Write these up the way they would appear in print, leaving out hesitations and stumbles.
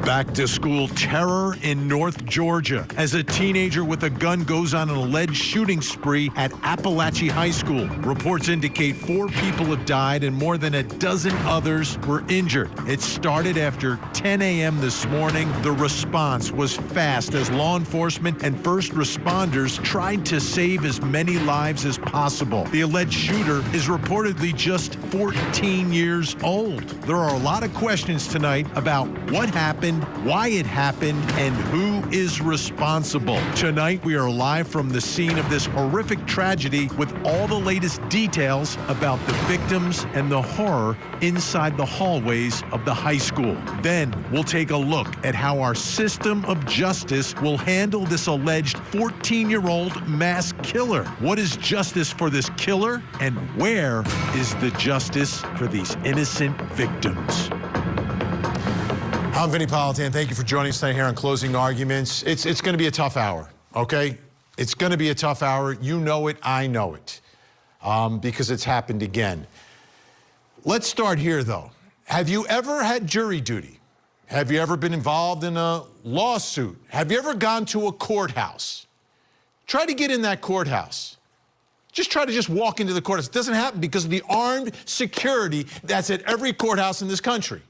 Back to school terror in North Georgia as a teenager with a gun goes on an alleged shooting spree at Apalachee High School. Reports indicate 4 people have died and more than a dozen others were injured. It started after 10 a.m. this morning. The response was fast as law enforcement and first responders tried to save as many lives as possible. The alleged shooter is reportedly just 14 years old. There are a lot of questions tonight about what happened, why it happened, and who is responsible. Tonight, we are live from the scene of this horrific tragedy with all the latest details about the victims and the horror inside the hallways of the high school. Then, we'll take a look at how our system of justice will handle this alleged 14-year-old mass killer. What is justice for this killer, and where is the justice for these innocent victims? I'm Vinny Politan. Thank you for joining us tonight here on Closing Arguments. It's going to be a tough hour, okay? It's going to be a tough hour. You know it, I know it, because it's happened again. Let's start here, though. Have you ever had jury duty? Have you ever been involved in a lawsuit? Have you ever gone to a courthouse? Try to get in that courthouse. Try to walk into the courthouse. It doesn't happen because of the armed security that's at every courthouse in this country.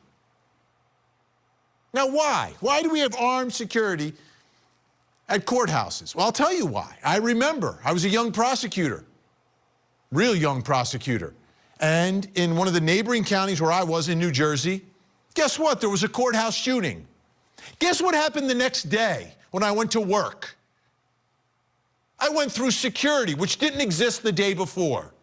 Now, why? Why do we have armed security at courthouses? Well, I'll tell you why. I remember I was a young prosecutor, real young prosecutor. And in one of the neighboring counties where I was in New Jersey, guess what? There was a courthouse shooting. Guess what happened the next day when I went to work? I went through security, which didn't exist the day before.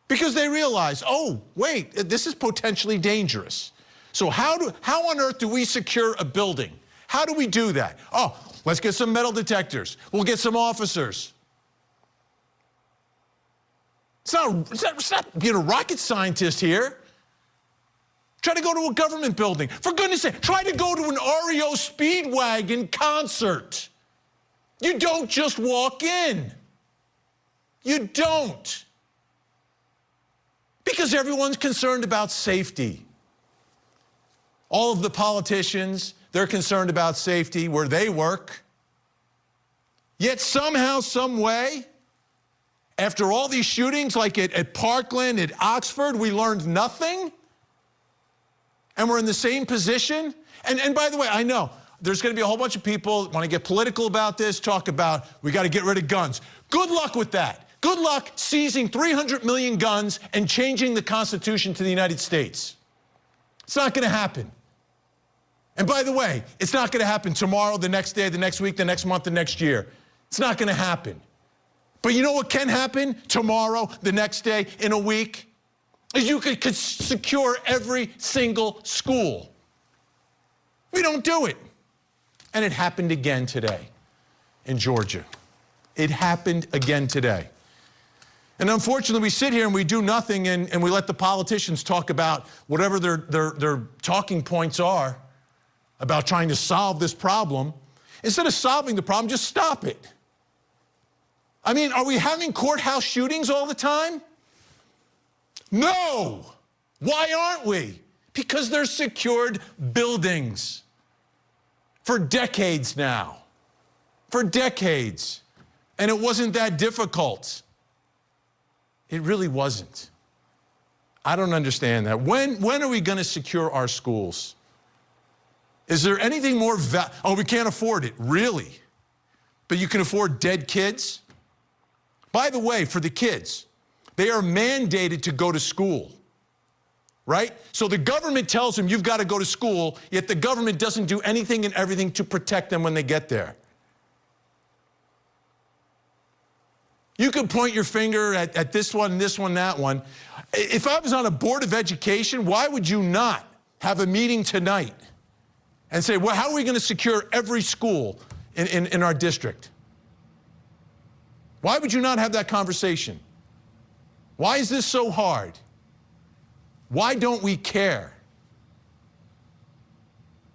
Because they realized, oh, wait, this is potentially dangerous. So how on earth do we secure a building? How do we do that? Oh, let's get some metal detectors. We'll get some officers. It's not being a rocket scientist here. Try to go to a government building. For goodness sake, try to go to an REO Speedwagon concert. You don't just walk in. You don't. Because everyone's concerned about safety. All of the politicians, they're concerned about safety where they work. Yet somehow, some way, after all these shootings like at Parkland, at Oxford, we learned nothing? And we're in the same position? And by the way, I know there's going to be a whole bunch of people want to get political about this, talk about we got to get rid of guns. Good luck with that. Good luck seizing 300 million guns and changing the Constitution to the United States. It's not going to happen. And by the way, it's not going to happen tomorrow, the next day, the next week, the next month, the next year. It's not going to happen. But you know what can happen tomorrow, the next day, in a week? Is you could secure every single school. We don't do it. And it happened again today in Georgia. It happened again today. And unfortunately, we sit here and we do nothing and we let the politicians talk about whatever their talking points are about trying to solve this problem. Instead of solving the problem, just stop it. I mean, are we having courthouse shootings all the time? No. Why aren't we? Because they're secured buildings. For decades now. For decades. And it wasn't that difficult. It really wasn't. I don't understand that. When are we going to secure our schools? Is there anything more oh, we can't afford it. Really? But you can afford dead kids? By the way, for the kids, they are mandated to go to school, right? So the government tells them you've got to go to school, yet the government doesn't do anything and everything to protect them when they get there. You can point your finger at this one, that one. If I was on a board of education, why would you not have a meeting tonight and say, well, how are we going to secure every school in our district? Why would you not have that conversation? Why is this so hard? Why don't we care?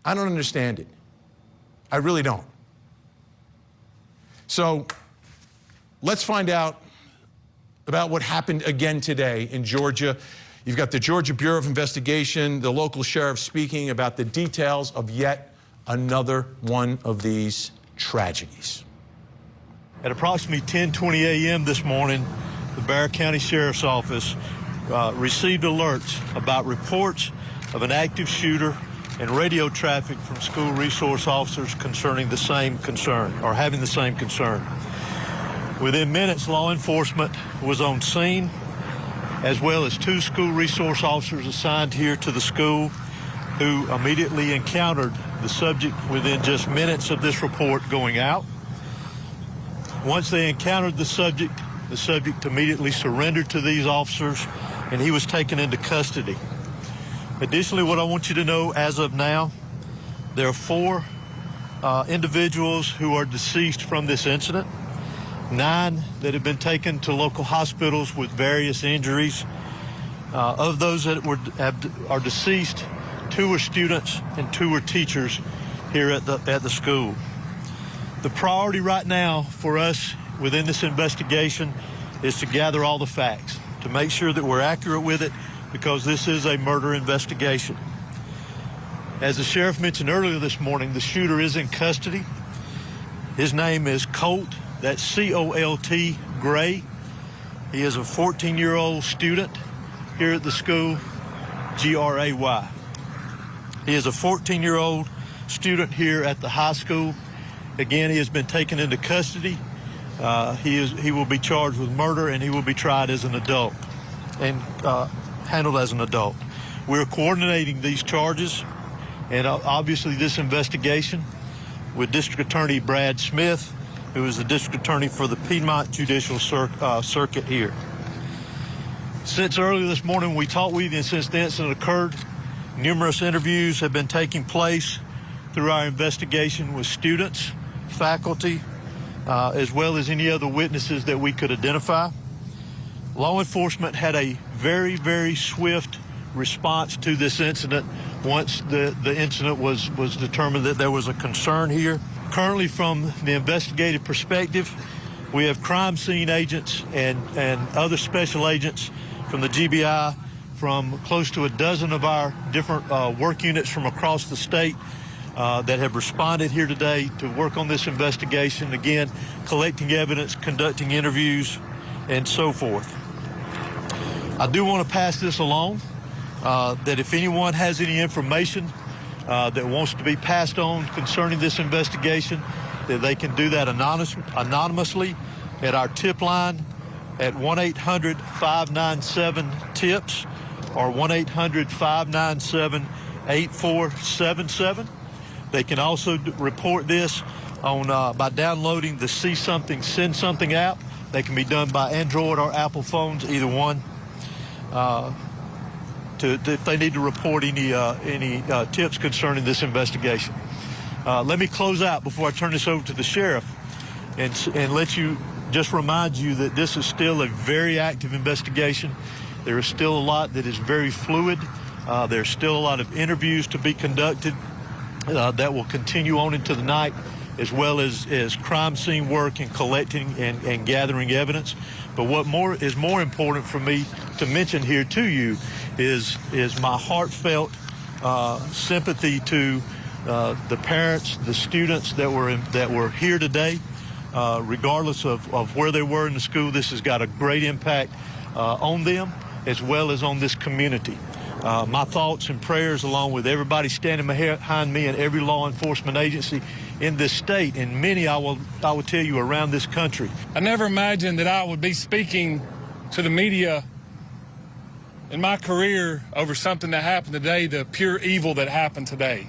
I don't understand it. I really don't. So let's find out about what happened again today in Georgia. You've got the Georgia Bureau of Investigation, the local sheriff speaking about the details of yet another one of these tragedies. At approximately 10:20 a.m. this morning, the Bexar County Sheriff's Office received alerts about reports of an active shooter and radio traffic from school resource officers concerning the same concern, or having the same concern. Within minutes, law enforcement was on scene, as well as 2 school resource officers assigned here to the school who immediately encountered the subject within just minutes of this report going out. Once they encountered the subject immediately surrendered to these officers, and he was taken into custody. Additionally, what I want you to know as of now, there are 4 individuals who are deceased from this incident, 9 that have been taken to local hospitals with various injuries. Of those that are deceased, 2 are students and 2 are teachers here at the school. The priority right now for us within this investigation is to gather all the facts, to make sure that we're accurate with it, because this is a murder investigation. As the sheriff mentioned earlier this morning, the shooter is in custody. His name is Colt, that's C-O-L-T, Gray. He is a 14-year-old student here at the school, G-R-A-Y. He is a 14-year-old student here at the high school. Again, he has been taken into custody. He will be charged with murder, and he will be tried as an adult and handled as an adult. We're coordinating these charges and obviously this investigation with District Attorney Brad Smith, who is the District Attorney for the Piedmont Judicial Circuit here. Since earlier this morning we talked with you, and since the incident occurred, numerous interviews have been taking place through our investigation with students, faculty, as well as any other witnesses that we could identify. Law enforcement had a very, very swift response to this incident once the incident was determined that there was a concern here. Currently, from the investigative perspective, we have crime scene agents and other special agents from the GBI, from close to a dozen of our different work units from across the state that have responded here today to work on this investigation, again, collecting evidence, conducting interviews, and so forth. I do want to pass this along, that if anyone has any information that wants to be passed on concerning this investigation, that they can do that anonymously at our tip line at 1-800-597-TIPS or 1-800-597-8477. They can also report this on by downloading the See Something, Send Something app. They can be done by Android or Apple phones, either one. If they need to report any tips concerning this investigation. Let me close out before I turn this over to the sheriff and just remind you that this is still a very active investigation. There is still a lot that is very fluid. There's still a lot of interviews to be conducted that will continue on into the night, as well as crime scene work and collecting and gathering evidence. But what is more important for me to mention here to you is my heartfelt sympathy to the parents, the students that were here today. Regardless of where they were in the school, this has got a great impact on them as well as on this community. My thoughts and prayers, along with everybody standing behind me and every law enforcement agency in this state, and many, I will tell you, around this country. I never imagined that I would be speaking to the media in my career over something that happened today, the pure evil that happened today.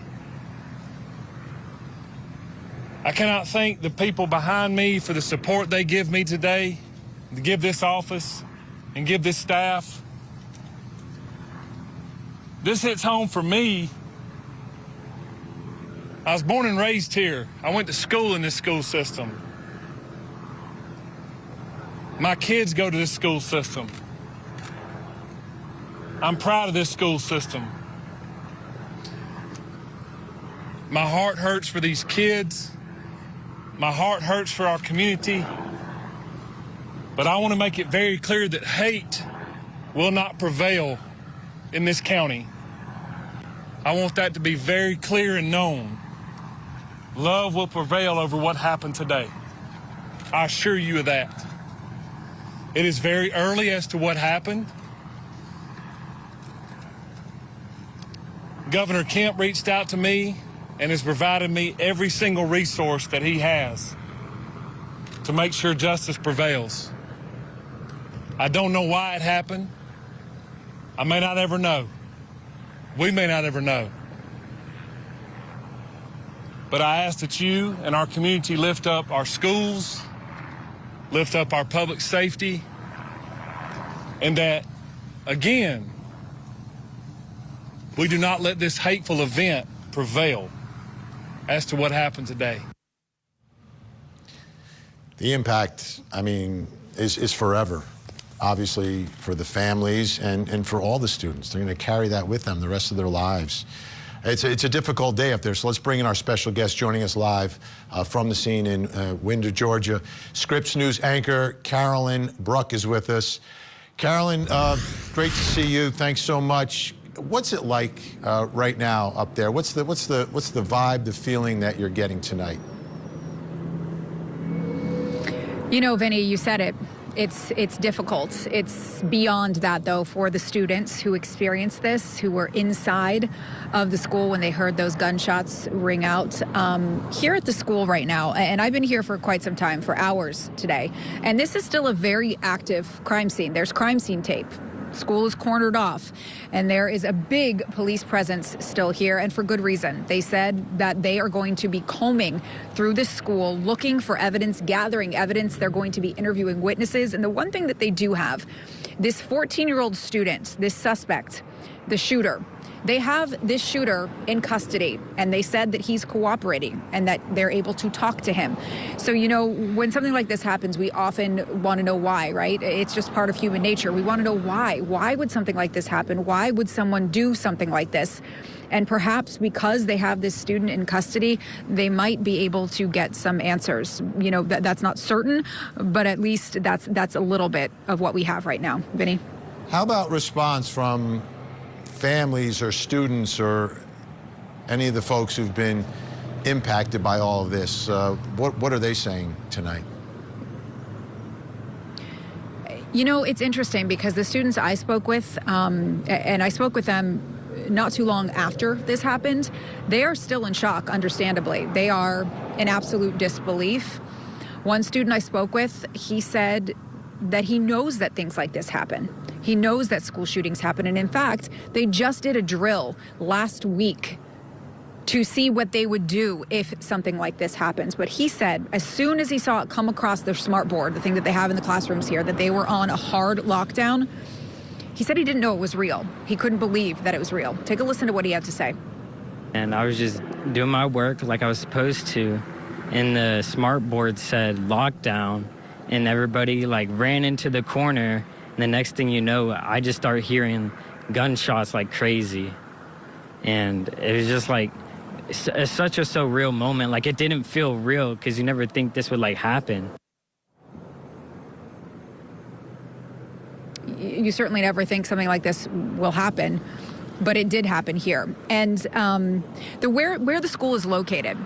I cannot thank the people behind me for the support they give me today, to give this office and give this staff. This hits home for me. I was born and raised here. I went to school in this school system. My kids go to this school system. I'm proud of this school system. My heart hurts for these kids. My heart hurts for our community. But I want to make it very clear that hate will not prevail in this county, I want that to be very clear and known. Love will prevail over what happened today. I assure you of that. It is very early as to what happened. Governor Kemp reached out to me and has provided me every single resource that he has to make sure justice prevails. I don't know why it happened. I may not ever know. We may not ever know. But I ask that you and our community lift up our schools, lift up our public safety, and that, again, we do not let this hateful event prevail as to what happened today. The impact, I mean, is forever, obviously, for the families and for all the students. They're going to carry that with them the rest of their lives. It's a difficult day up there, so let's bring in our special guest joining us live from the scene in Windsor, Georgia. Scripps News anchor Carolyn Bruck is with us. Carolyn, great to see you. Thanks so much. What's it like right now up there? What's the vibe, the feeling that you're getting tonight? You know, Vinny, you said it. It's difficult. It's beyond that, though, for the students who experienced this, who were inside of the school when they heard those gunshots ring out. Here at the school right now, and I've been here for quite some time, for hours today, and this is still a very active crime scene. There's crime scene tape. School is cornered off, and there is a big police presence still here, and for good reason. They said that they are going to be combing through this school, looking for evidence, gathering evidence. They're going to be interviewing witnesses, and the one thing that they do have, this 14-year-old student, this suspect, the shooter, they have this shooter in custody, and they said that he's cooperating and that they're able to talk to him. So, you know, when something like this happens, we often want to know why, right? It's just part of human nature. We want to know why. Why would something like this happen? Why would someone do something like this? And perhaps because they have this student in custody, they might be able to get some answers. You know, that's not certain, but at least that's a little bit of what we have right now. Vinny? How about response from families or students or any of the folks who've been impacted by all of this? What are they saying tonight? You know, it's interesting because the students I spoke with, and I spoke with them not too long after this happened, they are still in shock, understandably. They are in absolute disbelief. One student I spoke with, he said that he knows that things like this happen. He knows that school shootings happen. And in fact, they just did a drill last week to see what they would do if something like this happens. But he said as soon as he saw it come across their smart board, the thing that they have in the classrooms here, that they were on a hard lockdown, he said he didn't know it was real. He couldn't believe that it was real. Take a listen to what he had to say. And I was just doing my work like I was supposed to. And the smart board said lockdown, and everybody like ran into the corner. And the next thing you know, I just start hearing gunshots like crazy. And it was just like it's such a surreal moment. Like, it didn't feel real because you never think this would like happen. You certainly never think something like this will happen, but it did happen here. And where the school is located,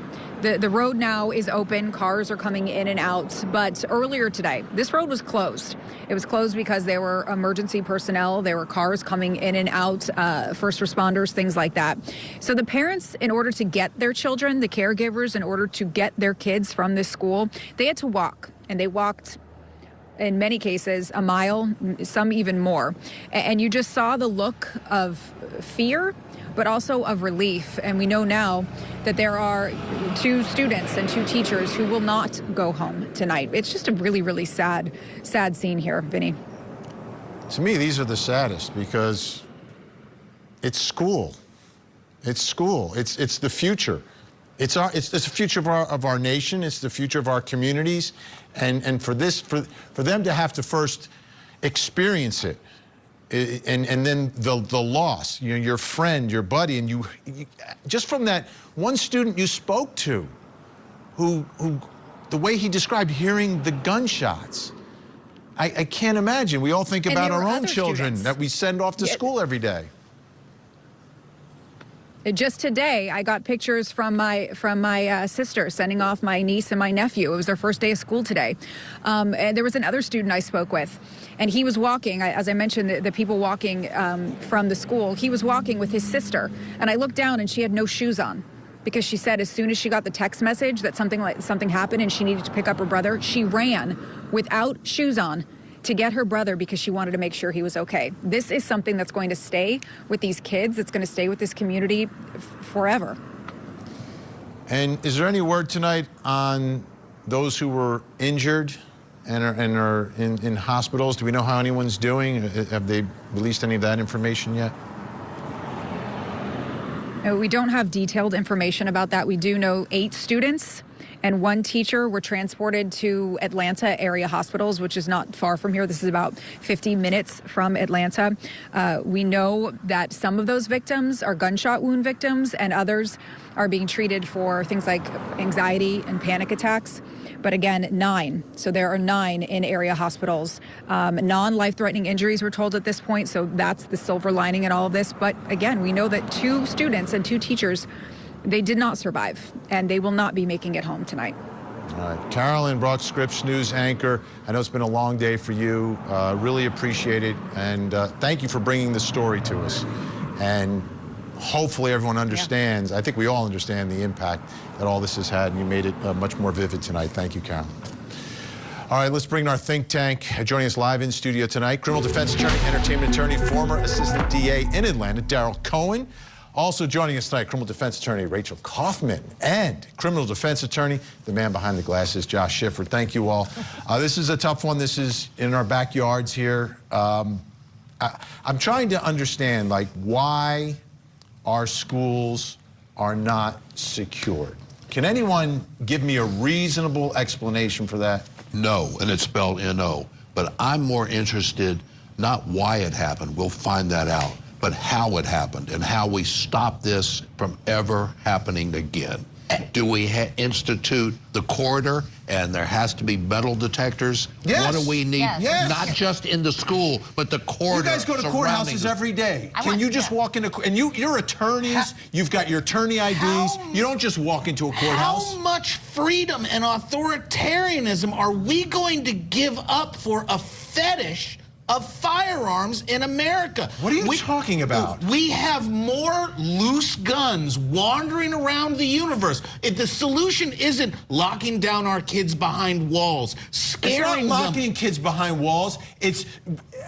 the road now is open. Cars are coming in and out. But earlier today, this road was closed. It was closed because there were emergency personnel. There were cars coming in and out, first responders, things like that. So the parents, in order to get their children, the caregivers, in order to get their kids from this school, they had to walk. And they walked, in many cases, a mile, some even more. And you just saw the look of fear, but also of relief. And we know now that there are 2 students and 2 teachers who will not go home tonight. It's just a really, really sad scene here, Vinny. To me, these are the saddest because it's school. It's school. It's the future. It's the future of our nation. It's the future of our communities. And for them to have to first experience it, and then the loss, you know, your friend, your buddy, and you just from that one student you spoke to, who the way he described hearing the gunshots, I can't imagine. We all think about our own children that we send off to school every day. Just today, I got pictures from my sister sending off my niece and my nephew. It was their first day of school today. And there was another student I spoke with, and he was walking, as I mentioned, the people walking from the school, he was walking with his sister. And I looked down and she had no shoes on, because she said as soon as she got the text message that something happened and she needed to pick up her brother, she ran without shoes on to get her brother because she wanted to make sure he was okay. This is something that's going to stay with these kids. It's going to stay with this community forever. And is there any word tonight on those who were injured and are in hospitals? Do we know how anyone's doing? Have they released any of that information yet? We don't have detailed information about that. We do know 8 students and 1 teacher were transported to Atlanta area hospitals, which is not far from here. This is about 50 minutes from Atlanta. We know that some of those victims are gunshot wound victims and others are being treated for things like anxiety and panic attacks. But again, 9. So there are 9 in area hospitals. Non-life-threatening injuries, we're told at this point. So that's the silver lining in all of this. But again, we know that 2 students and 2 teachers, they did not survive, and they will not be making it home tonight. All right. Carolyn Broad, Scripps News anchor. I know it's been a long day for you. Really appreciate it. And thank you for bringing this story to us. And hopefully everyone understands. I think we all understand the impact that all this has had, and you made it much more vivid tonight. Thank you, Carolyn. All right, let's bring in our think tank. Joining us live in studio tonight, criminal defense attorney, entertainment attorney, former assistant DA in Atlanta, Daryl Cohen. Also joining us tonight, criminal defense attorney Rachel Kaufman, and criminal defense attorney, the man behind the glasses, Josh Schiffer. Thank you all. This is a tough one. This is in our backyards here. I'm trying to understand, like, why our schools are not secured. Can anyone give me a reasonable explanation for that? No, and it's spelled N-O. But I'm more interested, not why it happened, we'll find that out, but how it happened and how we stop this from ever happening again. Do we institute the corridor and there has to be metal detectors? Yes. What do we need? Yes. Not just in the school, but the corridor. You guys go to courthouses every day. Can you just walk into, and you're attorneys, you've got your attorney IDs. You don't just walk into a courthouse. How much freedom and authoritarianism are we going to give up for a fetish of firearms in America? What are you talking about? We have more loose guns wandering around the universe. The solution isn't locking down our kids behind walls, scaring It's not locking kids behind walls. It's,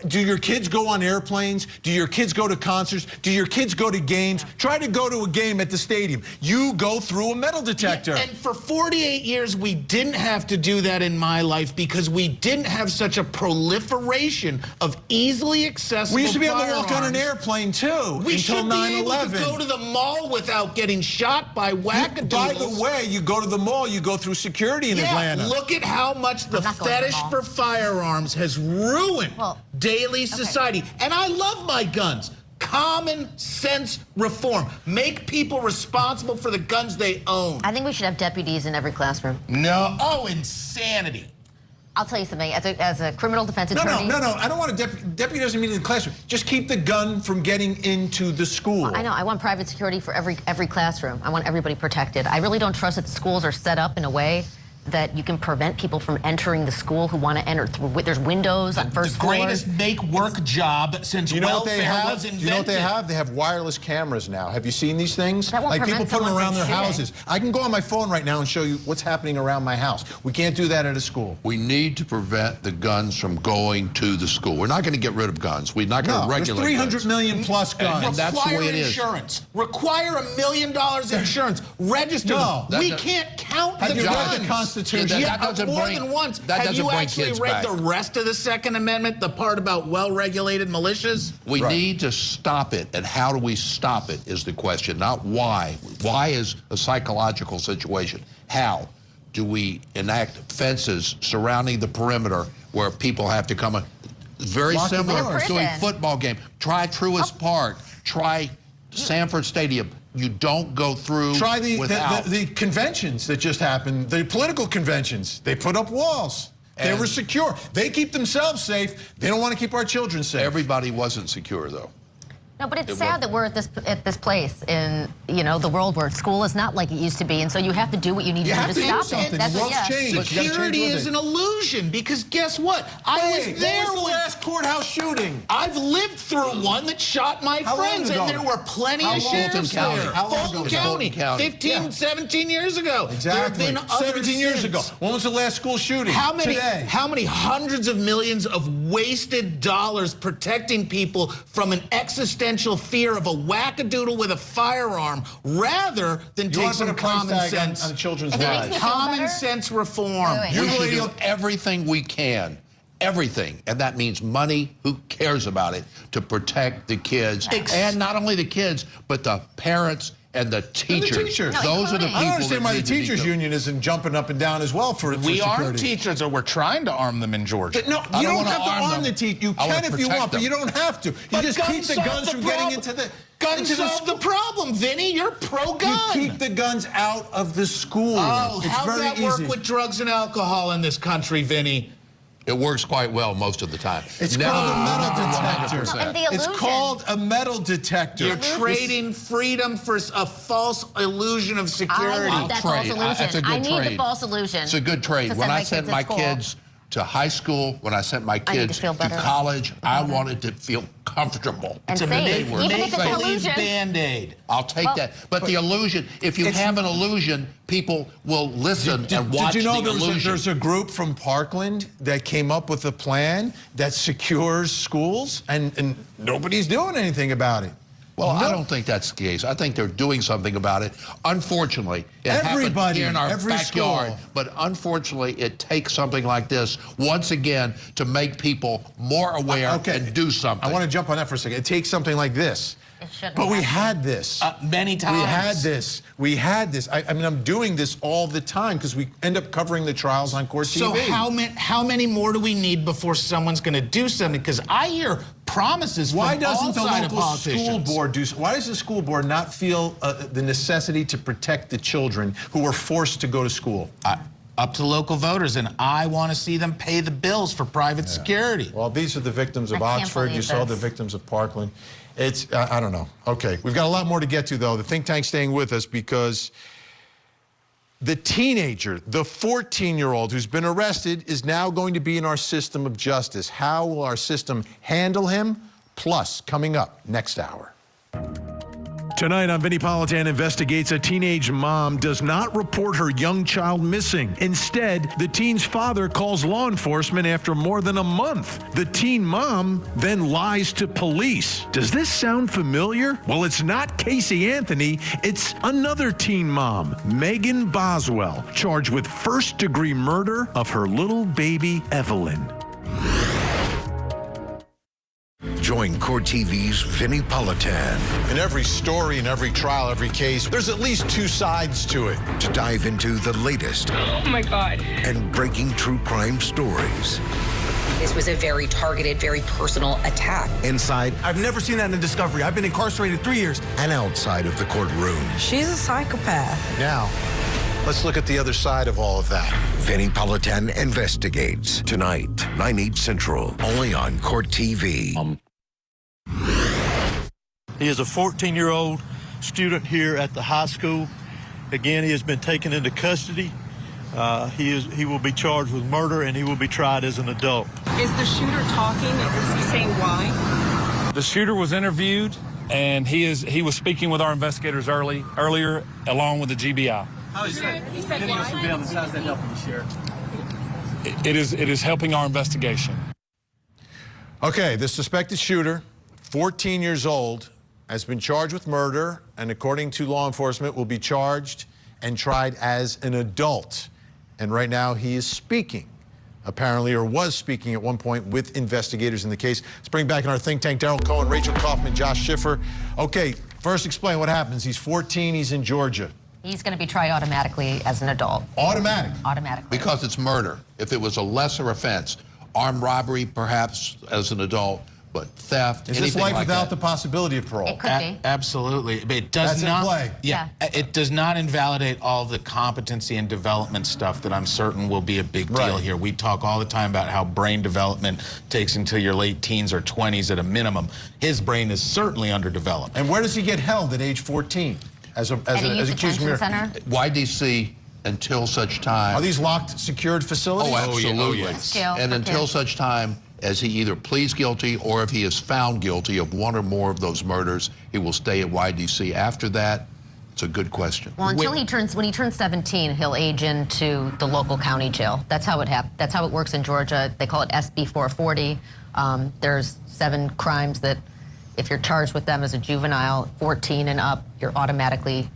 do your kids go on airplanes? Do your kids go to concerts? Do your kids go to games? Try to go to a game at the stadium. You go through a metal detector. Yeah, and for 48 years, we didn't have to do that in my life because we didn't have such a proliferation of easily accessible We used to be able to firearms. walk on an airplane, too, We until should be able 9/11. to go to the mall without getting shot by wackadoodles. By the way, you go to the mall, you go through security in Atlanta. Look at how much the fetish for firearms has ruined daily society. And I love my guns. Common sense reform. Make people responsible for the guns they own. I think we should have deputies in every classroom. No. Oh, insanity. I'll tell you something. As a criminal defense attorney. No. I don't want a deputy doesn't mean in the classroom. Just keep the gun from getting into the school. I know. I want private security for every classroom. I want everybody protected. I really don't trust that the schools are set up in a way that you can prevent people from entering the school who want to enter. There's windows on first floors. The greatest make-work job since welfare was invented. You know what they have? They have wireless cameras now. Have you seen these things? That won't like people prevent put them someone around from their shooting. houses. I can go on my phone right now and show you what's happening around my house. We can't do that at a school. We need to prevent the guns from going to the school. We're not going to get rid of guns. We're not going to regulate there's 300 guns. million plus guns. And that's the way it is. Insurance. Require $1 million insurance. Register No. them. We can't count Have the you guns. read the Constitution? Yeah, that doesn't more bring- than once. that Have doesn't you bring actually kids read back. the rest of the Second Amendment, the part about well-regulated militias? We need to stop it, and how do we stop it is the question, not why. Why is a psychological situation. How do we enact fences surrounding the perimeter where people have to come in? Very Lock the similar doors. to a football game. Try Truist Park. Try Sanford Stadium. You don't go through Try without. the conventions that just happened, the political conventions. They put up walls. They were secure. They keep themselves safe. They don't want to keep our children safe. Everybody wasn't secure, though. No, but it's sad that we're at this place in, you know, the world where school is not like it used to be, and so you have to do what you need to do to stop it. That's what, Security is an illusion, because guess what? I was there when the last courthouse shooting. I've lived through one that shot my friends, and there were plenty of sheriffs there. Fulton County, 15, 17 years ago. Exactly. There have been 17 years ago. When was the last school shooting? How many? Today. How many hundreds of millions of wasted dollars protecting people from an existential fear of a wackadoodle with a firearm, rather than take some common sense on children's lives? Common sense reform. We should do everything we can. Everything, and that means money. Who cares about it? To protect the kids, and not only the kids, but the parents and the teachers. Those are the people. I don't understand why the teachers union isn't jumping up and down as well for We security. aren't teachers, or we're trying to arm them in Georgia. No, you don't have to arm the teachers. You can if you want, but you don't have to. You just keep the guns from getting into the. Guns solve the problem, Vinny. You're pro-gun. You keep the guns out of the school. Oh, it's how's very that easy. work with drugs and alcohol in this country, Vinny? It works quite well most of the time. It's called a metal detector. And the illusion. It's called a metal detector. You're trading freedom for a false illusion of security. I want that false illusion. It's a good I need trade. the false illusion. It's a good trade. to When send I my sent kids my to school. kids to high school, when I sent my I need to kids feel to better. college, I wanted to feel comfortable. And It's a safe, even if it's an make-believe illusion. Band-Aid. I'll take that. But the illusion, if you have an illusion, people will listen and watch Did you know the illusion. there's a group from Parkland that came up with a plan that secures schools, and nobody's doing anything about it? Well, I don't think that's the case. I think they're doing something about it. Unfortunately, it happened here in our backyard. school. But unfortunately, it takes something like this, once again, to make people more aware and do something. I want to jump on that for a second. It takes something like this. But we had this. Many times. We had this. We had this. I mean, I'm doing this all the time because we end up covering the trials on Court TV. So how many more do we need before someone's going to do something? Because I hear promises from Why doesn't the outside of local politicians. school board do? Why does the school board not feel the necessity to protect the children who were forced to go to school? Up to local voters, and I want to see them pay the bills for private security. Well, these are the victims of I can't Oxford. You believe saw this. the victims of Parkland. It's, I don't know. Okay, we've got a lot more to get to, though. The think tank's staying with us because the teenager, the 14-year-old who's been arrested, is now going to be in our system of justice. How will our system handle him? Plus, coming up next hour. Tonight on Vinnie Politan Investigates, a teenage mom does not report her young child missing. Instead, the teen's father calls law enforcement after more than a month. The teen mom then lies to police. Does this sound familiar? Well, it's not Casey Anthony. It's another teen mom, Megan Boswell, charged with first-degree murder of her little baby, Evelyn. Join Court TV's Vinnie Politan In every story, in every trial, every case, there's at least two sides to it. to dive into the latest Oh my God. and breaking true crime stories. This was a very targeted, very personal attack. Inside I've never seen that in Discovery. I've been incarcerated 3 years. and outside of the courtroom. She's a psychopath. Now, let's look at the other side of all of that. Vinnie Politan Investigates. Tonight, 9/8 Central. Only on Court TV. He is a 14-year-old student here at the high school. Again, he has been taken into custody. He will be charged with murder, and he will be tried as an adult. Is the shooter talking? Is he saying why? The shooter was interviewed, and he was speaking with our investigators earlier, along with the GBI. How is that? He said Video why? surveillance, how's that helping you, Sheriff? It is helping our investigation. Okay, the suspected shooter, 14 years old, has been charged with murder, and according to law enforcement, will be charged and tried as an adult. And right now, he is speaking, apparently, or was speaking at one point with investigators in the case. Let's bring back in our think tank Daryl Cohen, Rachel Kaufman, Josh Schiffer. Okay, first explain what happens. He's 14, he's in Georgia. He's going to be tried automatically as an adult. Automatic. Automatically. Because it's murder. If it was a lesser offense, armed robbery perhaps as an adult, but theft, Is anything this life like without that. the possibility of parole? It could be. Absolutely. But it does That's in not. play. Yeah, it does not invalidate all the competency and development stuff that I'm certain will be a big deal Right. here. We talk all the time about how brain development takes until your late teens or 20s at a minimum. His brain is certainly underdeveloped. And where does he get held at age 14? As At a youth accused detention center? YDC until such time. Are these locked, secured facilities? Oh, absolutely. yes. Jail And for until kids. such time as he either pleads guilty or if he is found guilty of one or more of those murders, he will stay at YDC. After that, it's a good question. Well, until when he turns 17, he'll age into the local county jail. That's how it happens. That's how it works in Georgia. They call it SB 440. There's 7 crimes that, if you're charged with them as a juvenile, 14 and up, you're automatically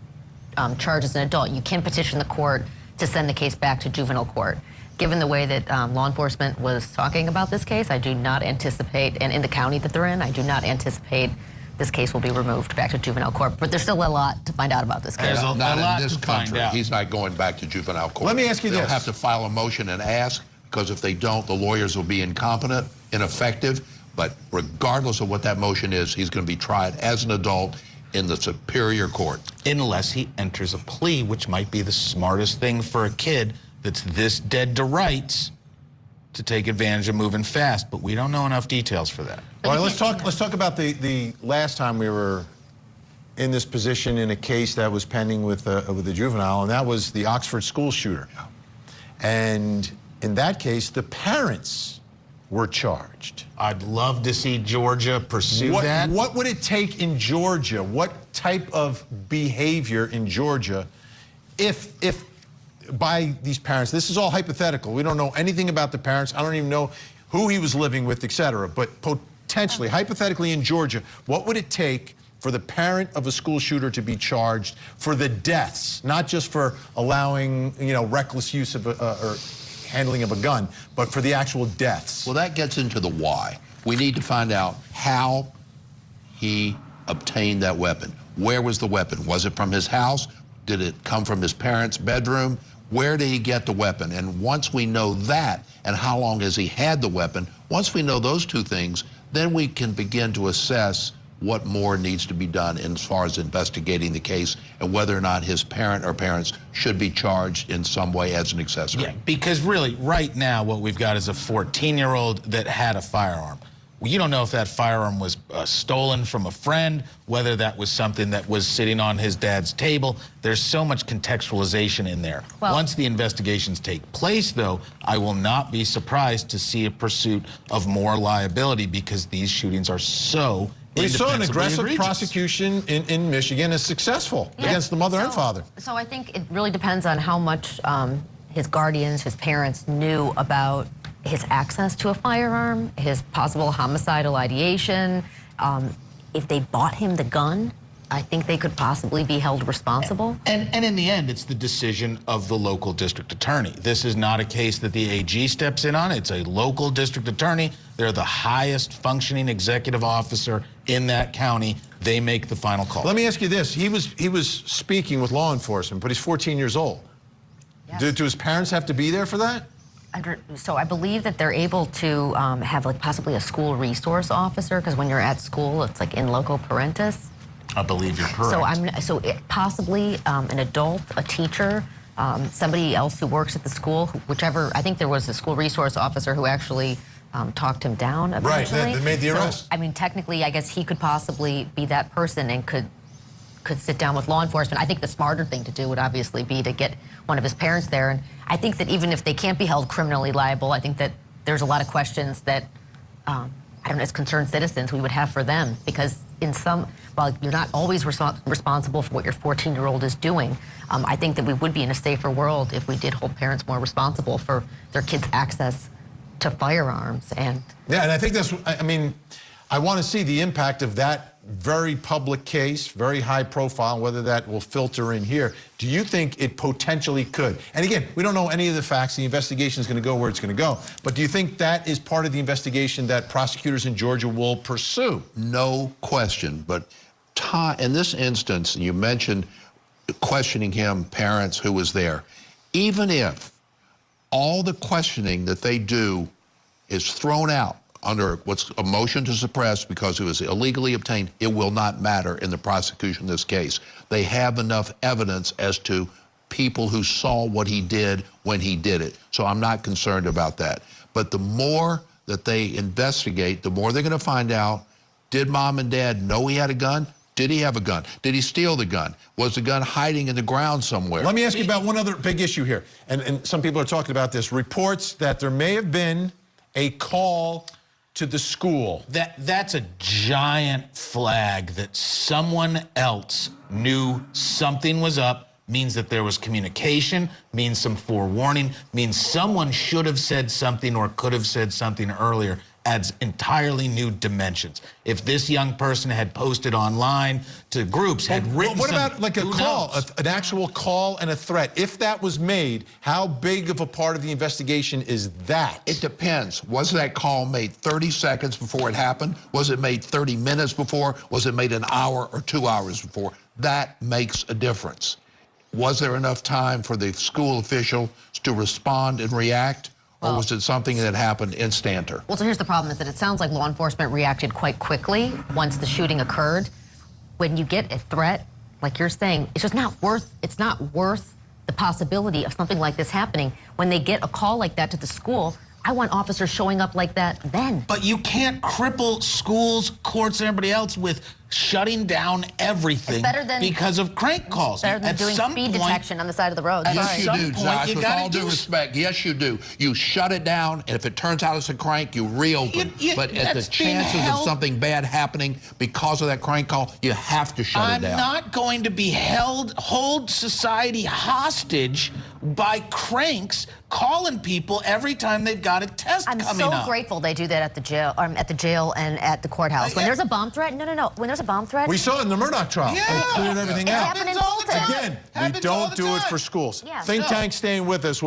charged as an adult. You can petition the court to send the case back to juvenile court. Given the way that law enforcement was talking about this case, I do not anticipate, and in the county that they're in, I do not anticipate this case will be removed back to juvenile court. But there's still a lot to find out about this case. There's a Not lot in this to find country. out. He's not going back to juvenile court. Let me ask you They'll this. have to file a motion and ask, because if they don't, the lawyers will be incompetent, ineffective. But regardless of what that motion is, he's going to be tried as an adult in the superior court. Unless he enters a plea, which might be the smartest thing for a kid that's this dead to rights to take advantage of moving fast. But we don't know enough details for that. All right, let's talk about the last time we were in this position in a case that was pending with a juvenile, and that was the Oxford school shooter. And in that case, the parents were charged. I'd love to see Georgia pursue that. What would it take in Georgia? What type of behavior in Georgia if by these parents, this is all hypothetical, we don't know anything about the parents, I don't even know who he was living with, etc., but potentially, hypothetically in Georgia, what would it take for the parent of a school shooter to be charged for the deaths, not just for allowing, reckless use of or handling of a gun, but for the actual deaths? Well, that gets into the why. We need to find out how he obtained that weapon. Where was the weapon? Was it from his house? Did it come from his parents' bedroom? Where did he get the weapon? And once we know that, and how long has he had the weapon, once we know those two things, then we can begin to assess what more needs to be done as far as investigating the case and whether or not his parent or parents should be charged in some way as an accessory. Yeah, because really, right now, what we've got is a 14-year-old that had a firearm. Well, you don't know if that firearm was stolen from a friend, whether that was something that was sitting on his dad's table. There's so much contextualization in there. Well, once the investigations take place, though, I will not be surprised to see a pursuit of more liability because these shootings are so We saw an indefensibly aggressive egregious. prosecution in Michigan is successful against the mother and father. So I think it really depends on how much his guardians, his parents knew about his access to a firearm, his possible homicidal ideation. If they bought him the gun, I think they could possibly be held responsible. And in the end, it's the decision of the local district attorney. This is not a case that the AG steps in on. It's a local district attorney. They're the highest functioning executive officer in that county. They make the final call. Let me ask you this. He was speaking with law enforcement, but he's 14 years old. Yes. Do his parents have to be there for that? So I believe that they're able to have like possibly a school resource officer, because when you're at school, it's like in loco parentis. I believe you're correct. Possibly an adult, a teacher, somebody else who works at the school, whichever. I think there was a school resource officer who actually talked him down eventually. Right, they made the arrest. I mean, technically, I guess he could possibly be that person and could sit down with law enforcement. I think the smarter thing to do would obviously be to get one of his parents there. And I think that even if they can't be held criminally liable, I think that there's a lot of questions that, I don't know, as concerned citizens, we would have for them. Because while you're not always responsible for what your 14-year-old is doing, I think that we would be in a safer world if we did hold parents more responsible for their kids' access to firearms. And I think that's, I want to see the impact of that very public case, very high profile, whether that will filter in here. Do you think it potentially could? And again, we don't know any of the facts. The investigation is going to go where it's going to go. But do you think that is part of the investigation that prosecutors in Georgia will pursue? No question. But in this instance, you mentioned questioning him, parents, who was there. Even if all the questioning that they do is thrown out under what's a motion to suppress because it was illegally obtained, it will not matter in the prosecution of this case. They have enough evidence as to people who saw what he did when he did it. So I'm not concerned about that. But the more that they investigate, the more they're going to find out, did mom and dad know he had a gun? Did he have a gun? Did he steal the gun? Was the gun hiding in the ground somewhere? Let me ask you about one other big issue here. And some people are talking about this. Reports that there may have been a call to the school. That's a giant flag that someone else knew something was up, means that there was communication, means some forewarning, means someone should have said something or could have said something earlier. Adds entirely new dimensions. If this young person had posted online to groups, had written what about like a call, an actual call and a threat? If that was made, how big of a part of the investigation is that? It depends. Was that call made 30 seconds before it happened? Was it made 30 minutes before? Was it made an hour or 2 hours before? That makes a difference. Was there enough time for the school officials to respond and react? Or was it something that happened instanter? Well, so here's the problem is that it sounds like law enforcement reacted quite quickly once the shooting occurred. When you get a threat, like you're saying, it's just not worth the possibility of something like this happening. When they get a call like that to the school, I want officers showing up like that then. But you can't cripple schools, courts, and everybody else with shutting down everything because of crank calls. It's better than doing speed detection on the side of the road. Yes, you do, Josh. With all due respect, yes, you do. You shut it down, and if it turns out it's a crank, you reopen. But at the chances of something bad happening because of that crank call, you have to shut it down. I'm not going to be hold society hostage by cranks calling people every time they've got a test coming up. I'm so grateful they do that at the jail and at the courthouse. When there's a bomb threat, no. When there's a bomb threat, we saw it in the Murdoch trial. Yeah. They cleared everything out. Happened in Fulton. Again, we don't do it for schools. Yeah. Think tank staying with us.